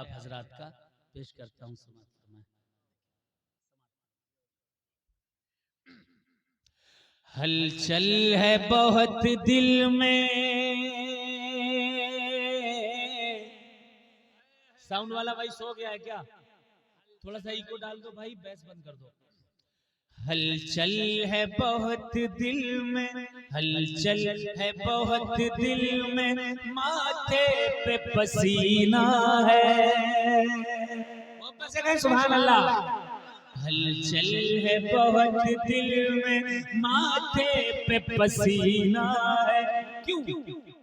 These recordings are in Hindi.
आप हजरात का पेश करता हूँ। समाप्त फरमाएं। हलचल है बहुत दिल में, साउंड वाला भाई सो गया है क्या? थोड़ा सा इको डाल दो भाई, बेस बंद कर दो। हलचल है बहुत दिल में, हलचल है बहुत दिल में, माथे पे पसीना है। सुभान अल्लाह। हलचल है बहुत दिल में, माथे पे पसीना है। क्यों?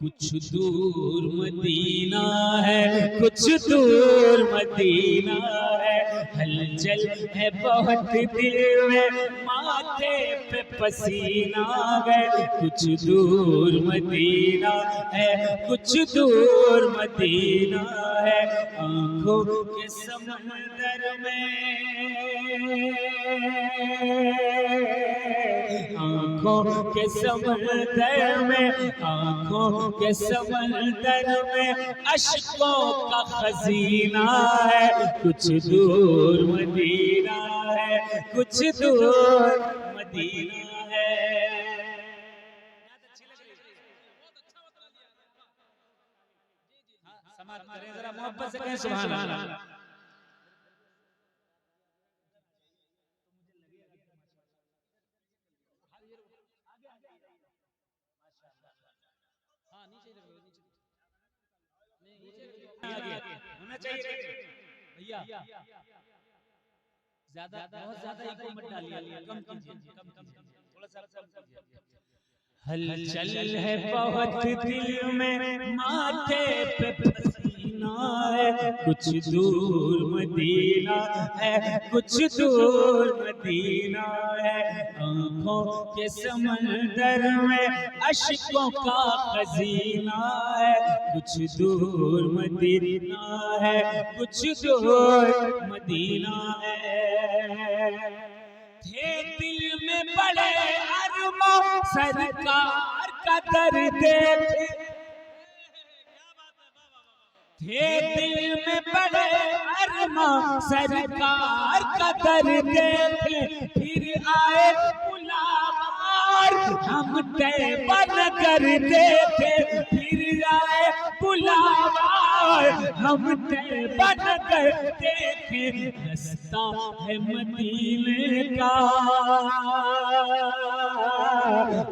कुछ दूर मदीना है, कुछ दूर मदीना है। हलचल है बहुत दिल में, माथे पे पसीना है। कुछ दूर मदीना है, कुछ दूर मदीना है। आंखों के समंदर में, आंखों के समंदर में, आंखों के समंदर में अश्कों का खजीना है। कुछ दूर मदीना है, कुछ दूर मदीना है। समाप्त करें जरा, मोहब्बत से कहें सुभान अल्लाह। होना चाहिए भैया, ज्यादा बहुत ज्यादा इको मत डालिए, कम कीजिए, कम कीजिए, थोड़ा सा कम कीजिए। हलचल है बहुत दिल में, माथे पे पसीना है। कुछ दूर मदीना है, कुछ दूर मदीना है। आंखों के समंदर में अश्कों का खजीना है। कुछ दूर मदीना है, कुछ दूर मदीना है। थे दिल में बड़े अरमा, सरकार का दर्द थे दिल में बड़े अरमा, सरकार का दर्द थे। फिर आए बुलावर, हम तैबा न करते थे। फिर आए बुलावर, हम तैबा न करते थे। रास्ता है मदीने का,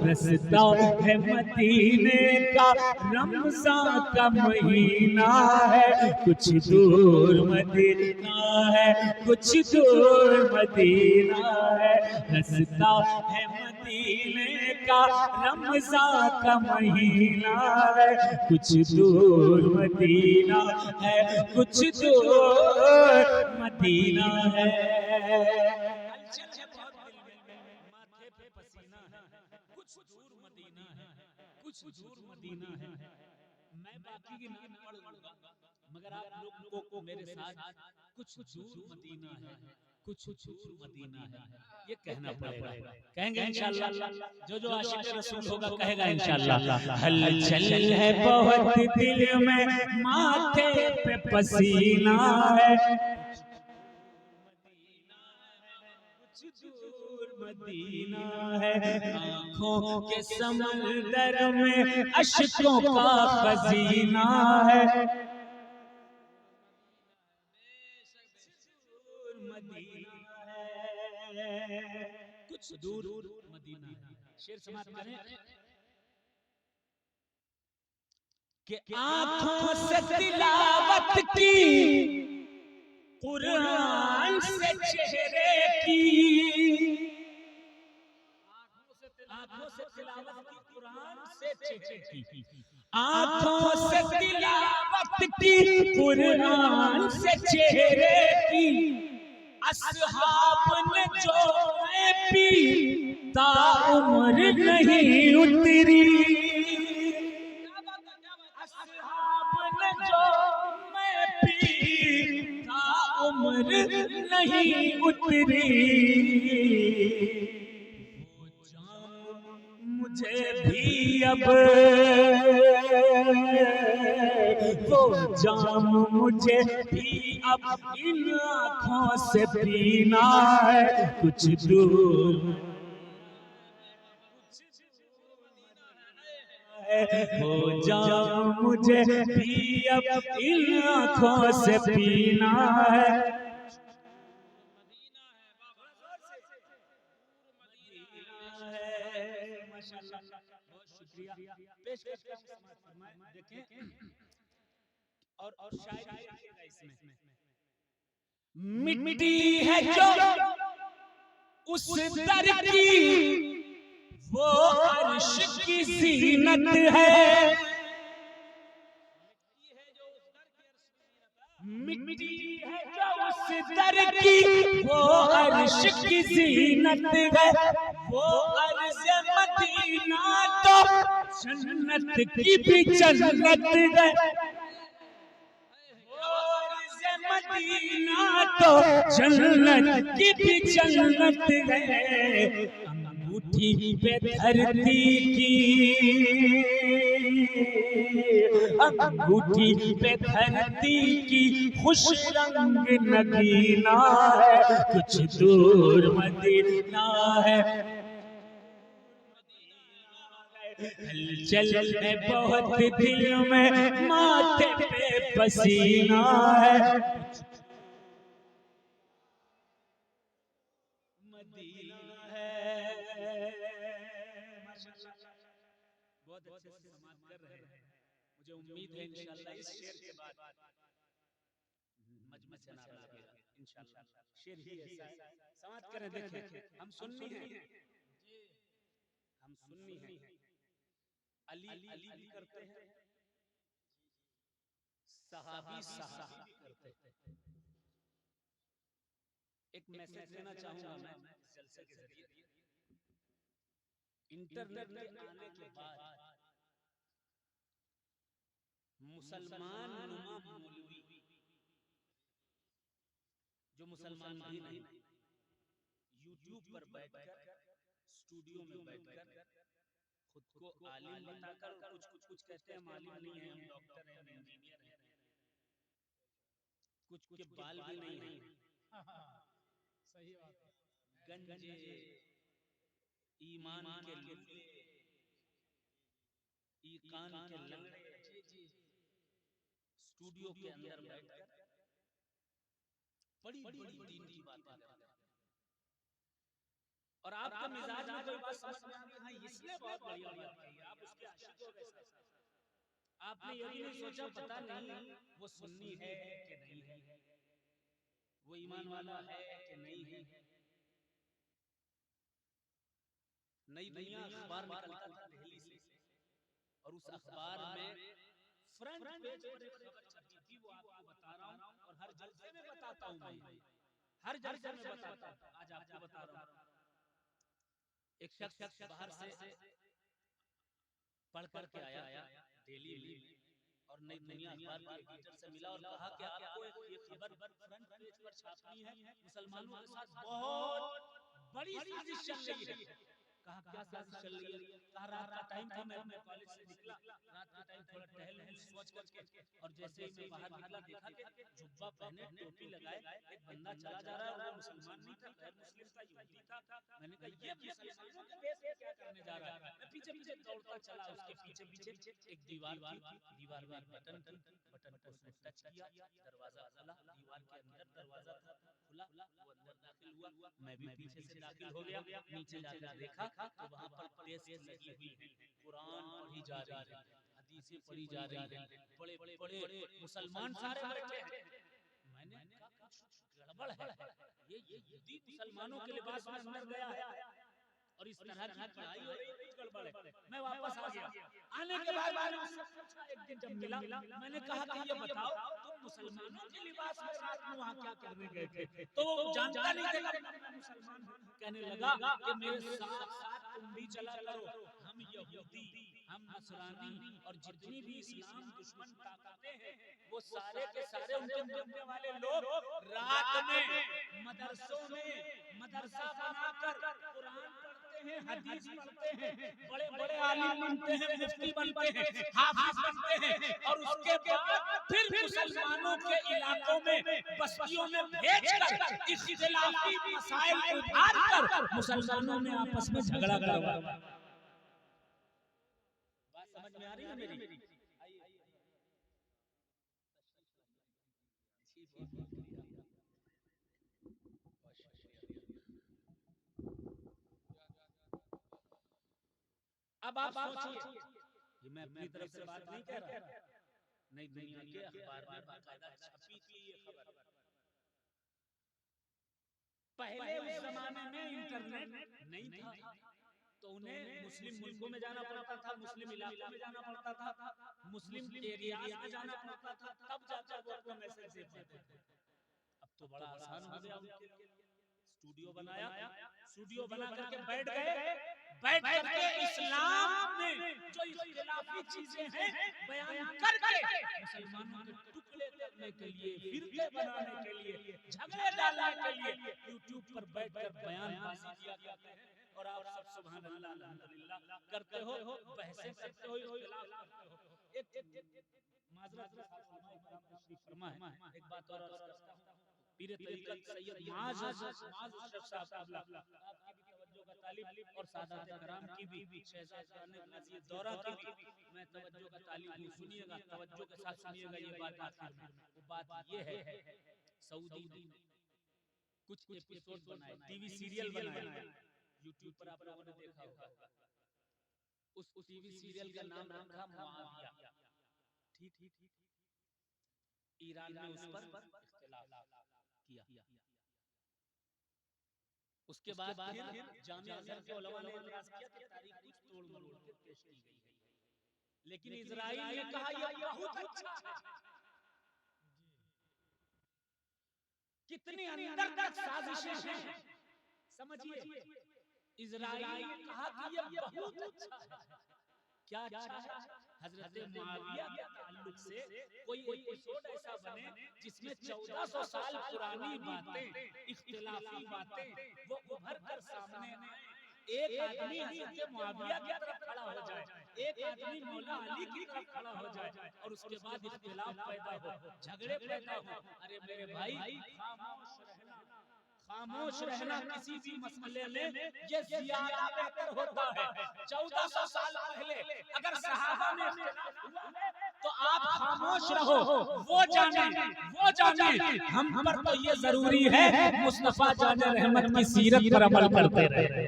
रास्ता है मदीने का, रमज़ान का महीना है। कुछ दूर मदीना है, कुछ दूर मदीना है। रास्ता है मदीने का, रमज़ान का महीना है। कुछ दूर मदीना है, कुछ दूर मदीना है। कुछ दूर मदीना है, कुछ दूर मदीना है। मैं बाकी की नाम पढ़ लूंगा, मगर आप लोगों को मेरे साथ कुछ दूर मदीना है, कुछ दूर मदीना है, ये कहना पड़ेगा। कहेंगे इंशाअल्लाह, जो आशिक रसूल होगा कहेगा इंशाअल्लाह। हलचल है बहुत दिल में, माथे पे पसीना है। मदीना है, आँखों के समंदर में अश्कों का खजीना है। मदीना है, कुछ दूर मदीना है। शेर समाप्त करें कि आँखों से तिलावत की, कुरान से चेहरे की, आँखों से तिलावत की, कुरान से चेहरे की, आँखों से तिलावत की, कुरान से चेहरे की। अस्हाब ने जो मैं पी, ताउम्र नहीं उतरी। अस्हाब ने जो मैं पी, ताउम्र नहीं उतरी। मुझे भी अब वो जाम मुझे भी अब इन आँखों से पीना है, कुछ दूर वो जाम मुझे भी अब इन आँखों से पीना है। बहुत शुक्रिया पेश करता हूं, समाज फरमाए देखें। और शायरी देखिएगा इसमें, मिट्टी है जो उस दर की वो अर्श की ज़ीनत है, मिट्टी है जो उस दर की वो अर्श की ज़ीनत है, वो अर्ज़ मदीना तो जन्नत की भी जन्नत है, वो अर्ज़ मदीना तो जन्नत की भी जन्नत है। अंगूठी पे धरती की, अंगूठी पे धरती की खुश रंग नगीना है, कुछ दूर मदीना है। हलचल है बहुत दिल में, माथे पे पसीना है, मदीना है। बहुत अच्छे से समाप्त कर रहे हैं। मुझे उम्मीद है इंशाअल्लाह इस शेर के बाद मजमा से नारा लगेगा इंशाअल्लाह। शेर ही ऐसा है, समाप्त करें। देखें, हम सुन्नी हैं, हम सुन्नी हैं, अली अली भी करते हैं, सहाबी सहाबी भी करते हैं। एक मैसेज देना चाहूंगा मैं इस जलसे के जरिए। इंटरनेट के आने के बाद मुसलमान नुमा मौलवी, जो मुसलमान भी नहीं, यूट्यूब पर बैठकर, स्टूडियो में बैठकर खुद को आलिम बताकर, कुछ कहते हैं हम आलिम नहीं हैं, हम डॉक्टर हैं, हम इंजीनियर हैं, कुछ के बाल भी नहीं हैं, सही बात है, गंजे ईमान के लुले, ईकान के लंगड़े, स्टूडियो के अंदर बैठकर बड़ी बड़ी दीन की बातें करते हैं। और आपके मिजाज में कोई बात समझ में आती है, इसने बहुत बढ़िया बात कही, आप उसके आशिक हो गए। आपने ये भी नहीं सोचा, पता नहीं वो सुन्नी है कि नहीं है, वो ईमान वाला है कि नहीं है। नई दुनिया अखबार निकलता था दिल्ली से, और उस अखबार में फ्रंट पेज पर एक खबर छपी थी, वो आपको बता रहा हूँ, और हर जलसे में बताता हूँ मैं, हर जलसे में बताता हूँ, आज आपको बता रहा हूँ। एक शख्स बाहर से पढ़ करके आया डेली में, और नई दुनिया अखबार के एडिटर से मिला और कहा कि आपको ये खबर फ्रंट पेज पर छापनी है, मुसलमानों के साथ बहुत बड़ी साजिश चल रही है। कहा क्या साजिश चल रही है? कहा रात का टाइम था, मैं अपने कॉलेज से निकला, रात के टाइम थोड़ा टहल लूं सोच करके, और जैसे ही मैं बाहर निकला देखा कि जुब्बा पहने, टोपी लगाए एक बंदा चला जा रहा है, और वो मुसलमान नहीं था, गैर मुस्लिम था, यहूदी था। मैंने कहा ये मुसलमानों के देश में क्या करने जा रहा है? मैं पीछे पीछे दौड़ता चला, उसके पीछे पीछे एक दीवार थी, दीवार में एक बटन थी, बटन को उसने टच किया, दरवाजा खुला, दीवार के अंदर दरवाजा था, खुला, वो अंदर दाखिल हुआ, मैं भी पीछे से दाखिल हो गया, नीचे जाकर देखा तो वहां पर डेस्क लगी हुई है, कुरान पढ़ी जा रही है, हदीसें पढ़ी जा रही है, बड़े बड़े मुसलमान सारे बैठे हैं। मैंने कहा कुछ गड़बड़ है, ये यहूदी मुसलमानों के लिबास में अंदर गया है, और इस तरह की पढ़ाई हो रही है, कुछ गड़बड़ है। मैं वापस आ गया, आने के बाद मैंने उससे पूछा, एक दिन जब मिला, मैंने कहा कि ये बताओ तुम मुसलमानों के लिबास में रात में वहां क्या करने गए थे? तो वो जानता नहीं था कि मैं मुसलमान हूं। कहने लगा कि मेरे साथ साथ तुम भी चला करो, हम यहूदी, हम नसरानी, और जितनी भी इस्लाम दुश्मन ताकतें हैं, वो सारे के सारे उनके मानने वाले लोग रात में मदरसों में मदरसा बनाकर कुरान पढ़ते हैं, हदीस पढ़ते हैं, बड़े बड़े आलिम बनते हैं, मुफ्ती बनते हैं, हाफिज बनते हैं, और उसके बाद फिर मुसलमानों के इलाकों में बस्तियों में भेजकर इख्तिलाफी मसाइल उभार कर मुसलमानों में आपस में झगड़ा करवा। बात समझ में आ रही है मेरी? अब आप सोचिए, ये मैं अपनी तरफ से बात नहीं कह रहा, नहीं दुनिया के अखबार में बाकायदा छपी थी ये खबर। पहले उस जमाने में इंटरनेट नहीं था, तो उन्हें मुस्लिम मुल्कों में जाना पड़ता था, मुस्लिम इलाकों में जाना पड़ता था, मुस्लिम एरियाज में जाना पड़ता था, तब जाकर वो अपना मैसेज दे पाते थे। अब तो बड़ा आसान हो गया उनके लिए। स्टूडियो बनाया, स्टूडियो बना करके बैठ गए, बैठ करके इस्लाम में जो इख्तिलाफी चीजें हैं बयान करके मुसलमानों के टुकड़े करने के लिए, फिरके बनाने के लिए, झगड़े डालने के लिए यूट्यूब पर बैठकर बयानबाजी किया करते हैं। और आप सब सुभान अल्लाह अल्हम्दुलिल्लाह करते हो, बहसें करते हो, इख्तिलाफ करते हो। एक माजरत के साथ उलमा इकराम तशरीफ फरमा है, एक बात और अर्ज करता हूं, पीर तरीकत सैयद माज अशरफ साहब आपकी भी तवज्जो का तालिब और सादात कराम की भी, शहजाद नज़ीर दौरा की भी मैं तवज्जो का तालिब हूं। सुनिएगा, तवज्जो के साथ सुनिएगा ये बात आखिर में। वो बात ये है, सऊदी ने कुछ एपिसोड बनाए, टीवी सीरियल बनाए, यूट्यूब पर आप लोगों ने देखा होगा। उस टीवी सीरियल का नाम रखा मुआविया। ठीक, ईरान में उस पर इख्तिलाफ किया। उसके बाद फिर जामिया अज़हर के उलमा ने इतराज किया कि तारीख कुछ तोड़ मरोड़ के पेश की गई है, लेकिन इजराइल ने कहा यह बहुत अच्छा है। कितनी अंदर तक साजिशें हैं, समझिए। इजराइल ने कहा कि यह बहुत अच्छा है। क्या अच्छा है? हजरत मुआविया के ताल्लुक से कोई एपिसोड ऐसा बने जिसमें 1400 साल पुरानी बातें, इख्तिलाफी बातें वो उभर कर सामने आए। एक आदमी हजरत मुआविया की तरफ खड़ा हो जाए, एक आदमी मौला अली की तरफ खड़ा हो जाए, और उसके बाद इख्तिलाफ पैदा हो, झगड़े पैदा हो। अरे मेरे भाई, खामोश रहना किसी भी मसले में ये ज्यादा बेहतर होता है। 1400 साल पहले अगर सहाबा में इख्तिलाफ हुआ है तो आप खामोश रहो, वो जाने। हम पर तो ये जरूरी है मुस्तफा जान रहमत की सीरत पर अमल करते रहे।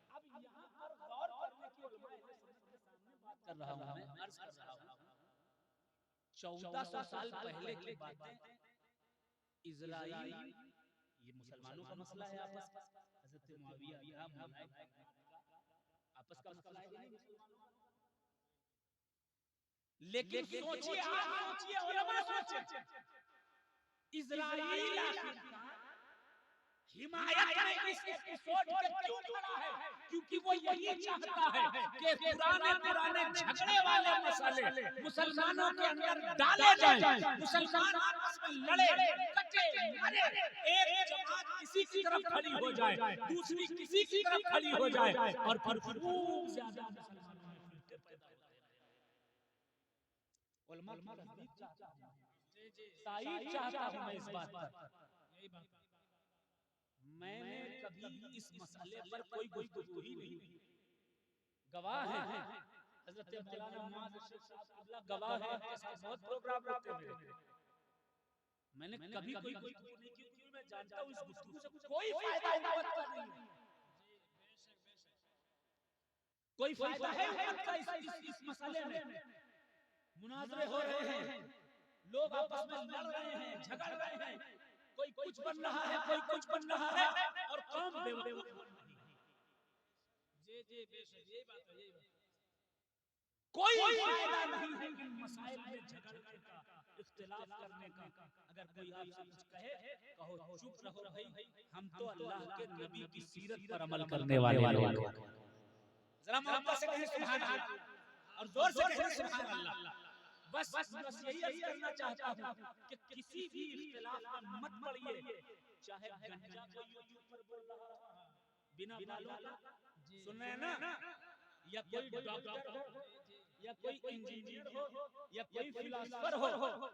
अब यहाँ पर गौर करने की उलमाए सुन्नत के सामने बात कर रहा हूँ, मैं अर्ज कर रहा हूँ, 1400 साल पहले की बातें। इजराइल, ये मुसलमानों का मसला है आपस का, हजरत मुआविया आपस का मसला है नहीं मुसलमानों का। लेकिन सोचिए, आप सोचिए, उलमा सोचे, इजराइल आखिरकार हिमायत में इस एपिसोड के क्यों खड़ा है? क्योंकि वो यही चाहता है कि पुराने झगड़े वाले मसले मुसलमानों के अंदर डाले जाएं, मुसलमान आपस में लड़े, कटे, मरे, एक जमात किसी की तरफ खड़ी हो जाए, दूसरी किसी की तरफ खड़ी हो जाए, और फिर खूब ज्यादा मुसलमानों में फिरके पैदा होते रहे। उलमा की तस्दीक चाहता हूं, ताईद चाहता हूं मैं इस बात पर। यही बात मैंने कभी इस मसले पर कोई गुफ्तगू ही नहीं की। गवाह हैं हजरत मौलाना मुआज़ अशरफ साहब क़िबला, गवाह हैं, उनके साथ बहुत प्रोग्राम होते हैं। मैंने कभी कोई गुफ्तगू नहीं की, क्योंकि मैं जानता हूं इस गुफ्तगू से कोई फायदा उम्मत का नहीं है। कोई फायदा है उम्मत का इस मसले में? मुनाज़रे हो रहे हैं, लोग आपस में लड़ रहे हैं, झगड़ रहे हैं, कोई कुछ बन रहा है, कोई कुछ बन रहा है, और कौम बेवकूफ बन रही है। जी बेशक यही बात है, यही बात। कोई फायदा नहीं है इन मसाइल में झगड़ने का, इख्तिलाफ करने का। अगर कोई आपसे कुछ कहे, कहो चुप रहो भाई, हम तो अल्लाह के नबी की सीरत पर अमल करने वाले लोग हैं। जरा मोहब्बत से कहें सुभान अल्लाह, और जोर से कहें सुभान अल्लाह। बस यही अर्ज करना चाहता हूँ कि किसी भी इख्तिलाफ में मत पड़िए, चाहे गंजा कोई यूट्यूब पर बोल रहा है, बिना बालों का, सुन रहे हैं ना, या कोई डॉक्टर हो, या कोई इंजीनियर हो, या कोई फिलोसोफर हो,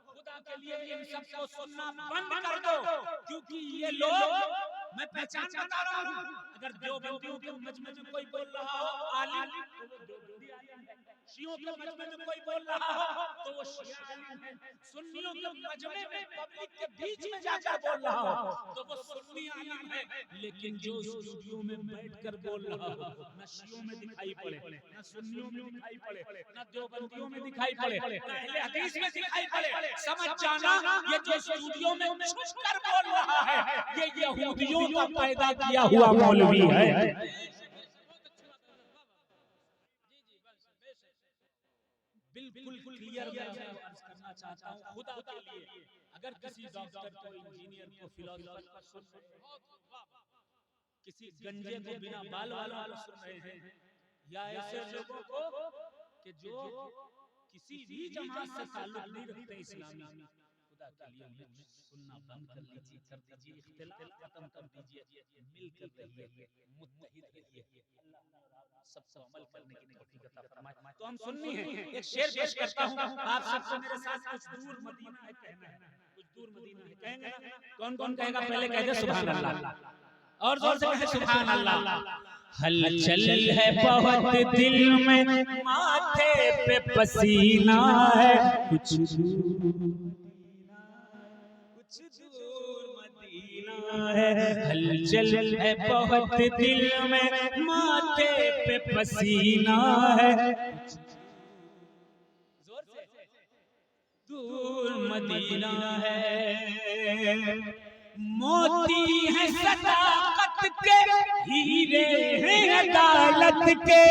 खुदा के लिए इन सबको सुनना बंद कर दो, क्योंकि ये लोग, मैं पहचान बता रहा हूँ, अगर देवबंदियों के मजमे में कोई बोल रहा हो आलिम, तो वो देवबंदी आलिम है। शियों के मजमे में कोई बोल रहा हो तो वो शिया आलिम है। सुन्नियों के मजमे में पब्लिक के बीच में जाकर बोल रहा हो तो वो सुन्नी आलिम है। लेकिन जो स्टूडियो में बैठकर बोल रहा हो, न शियों में दिखाई पड़े, न सुन्नियों में दिखाई पड़े, न देवबंदियों में दिखाई पड़े, न अहले हदीस में दिखाई पड़े, समझ जाना ये जो स्टूडियो में छुप कर बोल रहा है ये यहूदियों का पैदा किया हुआ मौलवी है। बिल्कुल क्लियर मैं अर्ज करना चाहता हूँ खुदा के लिए, अगर किसी डॉक्टर को, इंजीनियर को, फिलोसोफर को सुन रहे हैं, किसी गंजे को, बिना बाल वाला को सुन रहे हैं, या ऐसे लोगों को कि जो किसी भी जमात से ताल्लुक नहीं रखते इस्लामी, खुदा के लिए उन्हें सुनना बंद कर लीजिए, कर दीजिए, इख्तिलाफ खत्म कर दीजिए, मिलकर रहिए, मुत्तहिद रहिए, सबको अमल करने की तौफीक अता फरमाए। तो हम सुन्नी हैं, एक शेर पेश करता हूं, आप सबसे मेरे साथ कुछ दूर मदीना है कहना है, कुछ दूर मदीना है कहेंगे ना, कौन कौन कहेगा? पहले कह दे सुभान अल्लाह, और जोर से कहे सुभान अल्लाह। हलचल है बहुत दिल में, माथे पे पसीना है, कुछ दूर मदीना है, हलचल है बहुत दिल में, माथे पे पसीना है, जोर से, दूर मदीना है, मोती है सदाकत के, हीरे हैं अदालत के,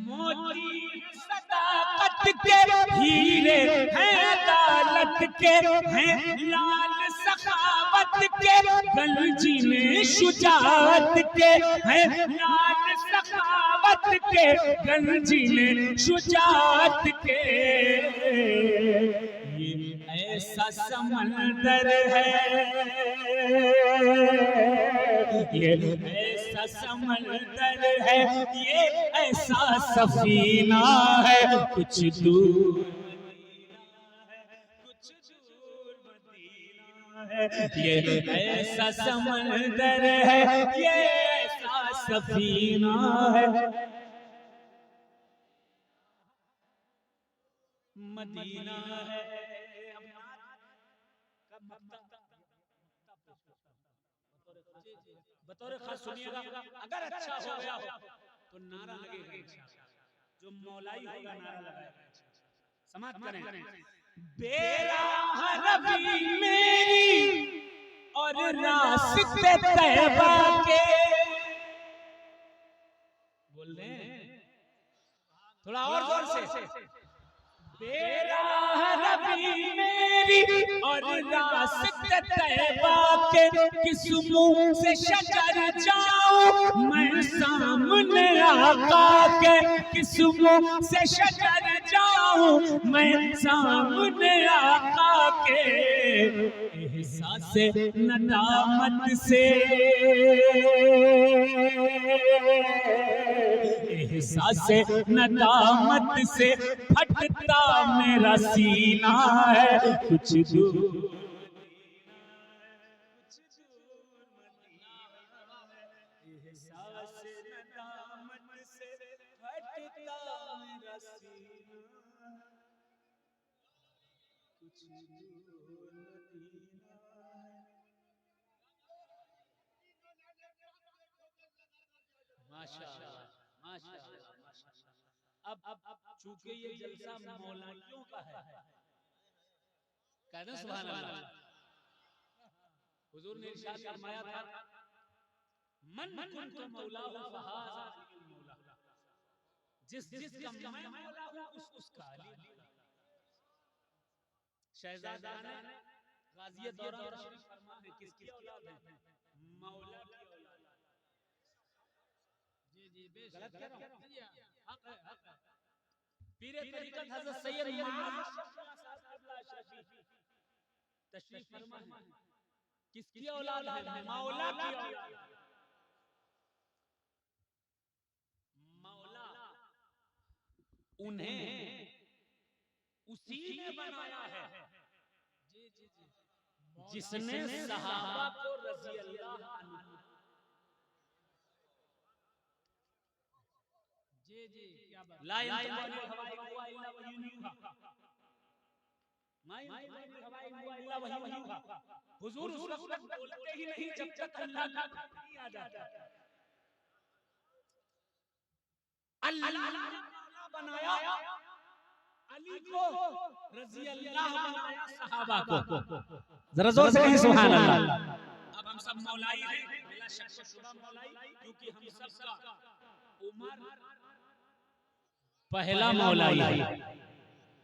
मोती सदाकत के, हीरे हैं अदालत के, हैं लाल सखावत के, गंजीने शुजाअत के, हैं लाल सखावत के, गंजीने शुजाअत के, ये ऐसा समंदर है, ये ऐसा समंदर है, ये ऐसा सफीना है, कुछ दूर ये ऐसा समंदर है, ये ऐसा सफीना है, मदीना है। बतौर खास सुनिएगा, अगर अच्छा हो गया हो तो नारा लगेगा, जो मौलाई होगा नारा लगाएगा। समाप्त करें। बेराह रबी मेरी और रास्ते तैबा के, बोल रहे हैं थोड़ा और जोर से, बेराह रबी मेरी और रास्ते तैबा के, किस मुंह से शजर जाऊं मैं सामने आका के, किस मुंह से शजर जाऊं मैं सामने आका के, एहसास नदामत से, एहसास नदामत से फटता मेरा सीना है, कुछ दूर एहसास नदामत से फटता मेरा सीना, कुछ दूर मदीना। माशाअल्लाह, माशाअल्लाह, माशाअल्लाह। अब चूंकि ये जलसा मौलानियों का है, कहते हैं सुभान अल्लाह। हुजूर ने इरशाद फरमाया था, मन कुन्तु मौलाहु फहाज़ा अलीयुल मौला, जिसका मैं मौला हूं उसका अली मौला। शहजादा ने गाज़ियत दौरान शरीफ फरमाया है, किसकी औलाद है? मौला की औलाद। जी गलत कह रहा हूं? हक है, हक है। पीरे तरीकत हज़रत सैयद माशरफ़ी तशरीफ फरमा है किसकी औलाद है? मौला की औलाद। मौला उन्हें उसी ने बनाया है जिसने सहाबा को रज़ी अल्लाह अन्हु। जी जी क्या बात। ला यंतिक़ु हवाई हुआ इल्ला वह्युन यूहा। मा यंतिक़ु हवाई हुआ इल्ला वह्युन यूहा। हुजूर उस वक्त बोलते ही नहीं जब तक अल्लाह का नहीं आ जाता। अल्लाह ने मौला बनाया अली को, रज़ी अल्लाह बनाया सहाबा को। जरा जोर से कहें सुभान अल्लाह। अब हम सब मौलाई हैं, बिला शक शुबा मौलाई, क्योंकि हम सब का उमर पहला मौलाई है।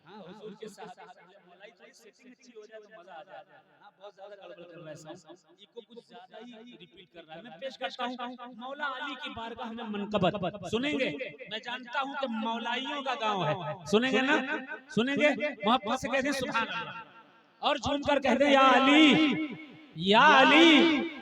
हाँ, हुजूर के साथ पहले मौलाई, थोड़ी सेटिंग अच्छी हो जाए तो मजा आ जाए। हाँ, बहुत ज्यादा गड़बड़ कर रहा है साउंड, इको कुछ ज्यादा ही रिपीट कर रहा है। मैं पेश करता हूँ मौला अली की बारगाह में मनकबत। सुनेंगे? मैं जानता हूँ कि मौलाइयों का गांव है, सुनेंगे ना? सुनेंगे? मोहब्बत से कहते हैं सुभान अल्लाह, और झूम कर कहते हैं या अली, या अली।